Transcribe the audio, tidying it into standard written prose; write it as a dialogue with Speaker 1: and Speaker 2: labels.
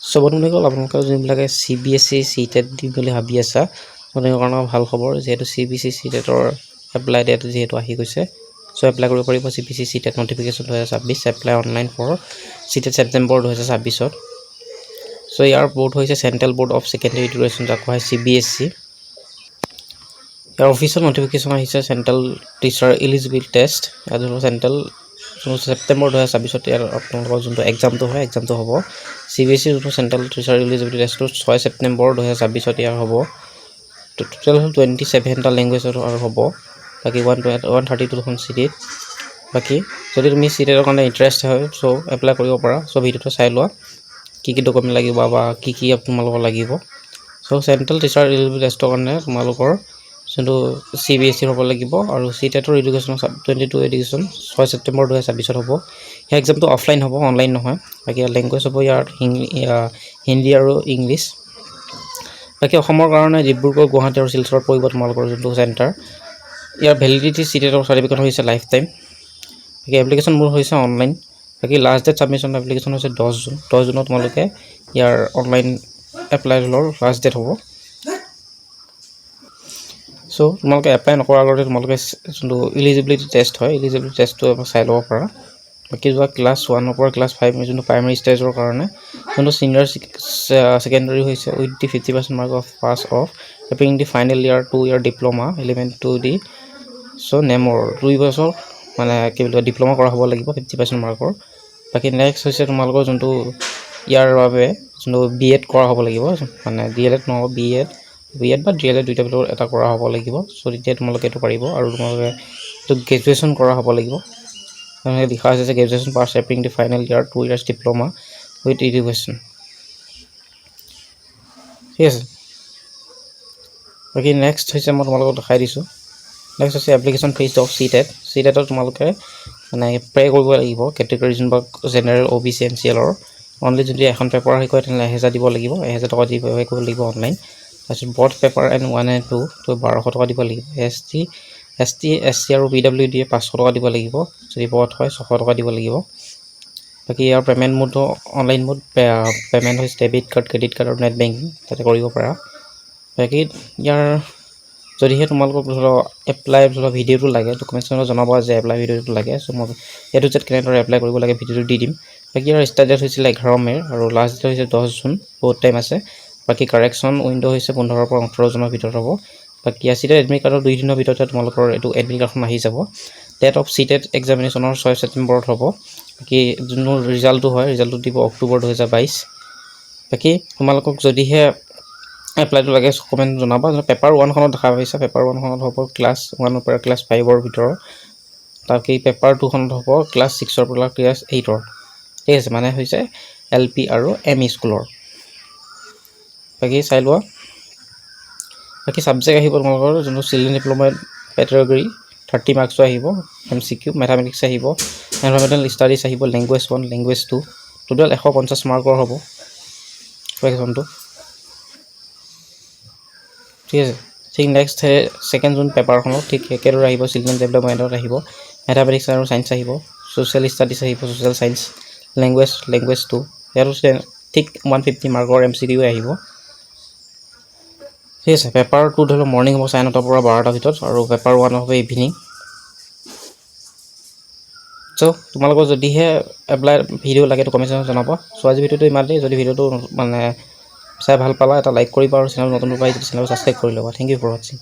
Speaker 1: so বন্ধুসকল আপোনালোকে যোনবিলাকে CBSE CTET দিম বুলি ভাবি আছা তেওঁলোকৰ কাৰণে ভাল খবৰ যেহেতু CBSE CTETৰ এপ্লাই ডেট যেহেতু আহি গৈছে সো এপ্লাই কৰিব পাৰিব CBSE CTET notification 2026 apply online for CTET September 2026 ত সো ইয়াৰ বোৰ্ড হৈছে central board of secondary education যাক কোৱা হয় CBSE ইয়াৰ অফিচিয়েল নটিফিকেশ্যন আহিছে চেন্ট্ৰেল টিচাৰ এলিজিবিলিটি টেষ্ট আৰু চেন্ট্ৰেল ছেপ্টেম্বৰ 2026 ইয়াৰ আপোনালোকৰ যোনটো এক্সামটো হয় এক্সামটো হ'ব CBSE যোনটো চেন্ট্ৰেল টিচাৰ এলিজিবিলিটি টেষ্টটো 6 ছেপ্টেম্বৰ 2026 ইয়াৰ হ'ব টোটেল 27টা লেংগুৱেজৰ আৰু হ'ব বাকি 132খন চিটিত বাকি যদি তুমি চিটেটৰ কাৰণে ইন্টাৰেষ্ট হয় সো এপ্লাই কৰিব পাৰা সো ভিডিওটো চাই লোৱা কি ডকুমেন্ট লাগিব বা কি আপোনালোকৰ লাগিব সো চেন্ট্ৰেল টিচাৰ এলিজিবিলিটি টেষ্টৰ কাৰণে তোমালোকৰ যোনটো CBSE হ'ব লাগিব আৰু CTETৰ এডুকেশ্যন 22 এডুকেশ্যন 6 ছেপ্টেম্বৰ 2026 হ'ব এই এক্সামটো অফলাইন হ'ব অনলাইন নহয় বাকি লেংগুৱেজ হ'ব ইয়াৰ হিন্দী আৰু ইংলিছ বাকি অসমৰ কাৰণে ডিব্ৰুগড় গুৱাহাটী আৰু শিলচৰত পৰিব তোমালোকৰ যোনটো চেণ্টাৰ ইয়াৰ ভ্যালিডিটি CTETৰ সাৰ্টিফিকেট হৈছে লাইফ টাইম বাকি এপ্লিকেশ্যন মোৰ হৈছে অনলাইন বাকি লাষ্ট ডেট সাবমিশন এপ্লিকেশ্যন হৈছে 10 জুনত তোমালোকে ইয়াৰ অনলাইন এপ্লাইৰ লাষ্ট ডেট হ'ব সো তোমালোকে এপ্লাই নকৰাৰ আগতে তোমালোকে যোনটো এলিজিবিলিটি টেষ্ট হয় এলিজিবিলিটি টেষ্টটো চাই ল'ব পাৰা বাকি যোৱা ক্লাছ 1 পৰা ক্লাছ 5 যোনটো প্ৰাইমাৰী ষ্টেজৰ কাৰণে যোনটো সিনিয়ৰ সেকেন্ডাৰী হৈছে with the 50% mark of pass of appearing the final year 2 year diploma element 2 the so নেমৰ 2 বছৰ মানে কি বুলি ডিপ্লোমা কৰা হ'ব লাগিব 50% মাৰ্কৰ বাকি নেক্সট হৈছে তোমালোকৰ যোনটো ইয়াৰ বাবে যোনটো BEd কৰা হ'ব লাগিব মানে DLED নহ'ব BEd বা DLED দুইটা ভিতৰত এটা কৰা হ'ব লাগিব সো তেতিয়া তোমালোকে এটো পাৰিব আৰু তোমালোকে তো গ্ৰেজুৱেচন কৰা হ'ব লাগিব মানে লিখা আছে যে graduation pass appearing the final year 2 years diploma with education ঠিক আছে বাকি নেক্সট হৈছে মই তোমালোকক দেখাই দিছো নেক্সট হৈছে এপ্লিকেশ্যন ফিজ অফ CTETৰ তোমালোকে মানে প্ৰে কৰিব লাগিব কেটেগৰী যোনবা জেনাৰেল OBC NCL ৰ অনলি যদি এখন পেপাৰ হয় কয় তেনে 1000 দিব লাগিব 1000 টকা দি পে কৰিব লাগিব অনলাইন তাৰপিছত বথ পেপাৰ এণ্ড 1 and 2 তো 1200 টকা দিব লাগিব ST SC আৰু PWD 500 টকা দিব লাগিব যদি বথ হয় 600 টকা দিব লাগিব বাকি ইয়াৰ payment mode online mode payment হৈছে ডেবিট কাৰ্ড ক্ৰেডিট কাৰ্ড আৰু নেট বেংকিং তাতে কৰিব পাৰা বাকি ইয়াৰ যদিহে তোমালোকক এপ্লাই ভিডিওটো লাগে ডকুমেন্টছৰ জনাবা যে এপ্লাই ভিডিওটো লাগে সো মই এটো যেত কেনেদৰে এপ্লাই কৰিব লাগে ভিডিওটো দি দিম বাকি ইয়াৰ ষ্টাৰ্ট ডেট হৈছিল 11 মে আৰু লাষ্ট ডেট হৈছে 10 জুন বহুত টাইম আছে বাকি কাৰেকচন উইন্ডো হৈছে 15 পৰা 18 জনৰ ভিতৰত হ'ব বাকি CTET এডমিট কাৰ্ডৰ 2 দিনৰ ভিতৰত তোমালোকৰ এটো এডমিট কাৰ্ডখন আহি যাব ডেট অফ CTET এক্সামিনেশ্যনৰ 6 ছেপ্টেম্বৰত হ'ব বাকি যোনটো ৰিজাল্টটো হয় ৰিজাল্টটো দিব অক্টোবৰ 2022 বাকি তোমালোকক যদিহে এপ্লাইটো লাগে কমেন্ট জনাবা পেপাৰ 1 খনত দেখা পাইছা পেপাৰ 1 খনত হ'ব ক্লাছ 1 পৰা ক্লাছ 5 ৰ ভিতৰত তাকি পেপাৰ 2 খনত হ'ব ক্লাছ 6 ৰ পৰা ক্লাছ 8 ৰ ঠিক আছে মানে হৈছে LP আৰু ME স্কুলৰ বাকি চাই লোৱা বাকি সাবজেক্ট আহিব তোমালোকৰ যোনটো চিলড্ৰেন ডিপ্লোমা পেডাগোগী 30 মাৰ্কছ আহিব MCQ মেথমেটিক্স আহিব এনভাইৰনমেন্টাল ষ্টাডিজ আহিব লেংগুৱেজ 1 লেংগুৱেজ 2 টোটাল 150 মাৰ্কৰ হ'ব কুৱেশ্যনটো ঠিক আছে ঠিক নেক্সট সেকেন্ড জুন পেপাৰখনত ঠিক একেদৰে আহিব চিলড্ৰেন ডেভেলপমেন্টত আহিব মেথমেটিক্স আৰু সায়েন্স আহিব সোশ্যাল ষ্টাডিজ আহিব সোশ্যাল সায়েন্স লেংগুৱেজ 2 ইয়াৰো ঠিক 150 মাৰ্কৰ MCQ আহিব ঠিক আছে পেপাৰ 2 ধৰিলো মৰ্নিং হ'ব 9:00 পৰা 12টাৰ ভিতৰত আৰু পেপাৰ 1 হ'ব ইভিনিং সো তোমালোকৰ যদিহে এপ্লাই ভিডিও লাগে তো কমেন্ট জনাবা সো আজি ভিডিওটো ইমানেই যদি ভিডিওটো মানে চাই ভাল পালা এটা লাইক কৰিবা আৰু চেনেল নতুন পাই যদি চেনেল সাবস্ক্ৰাইব কৰি ল'বা থ্যাংক ইউ ফৰ ওয়াচিং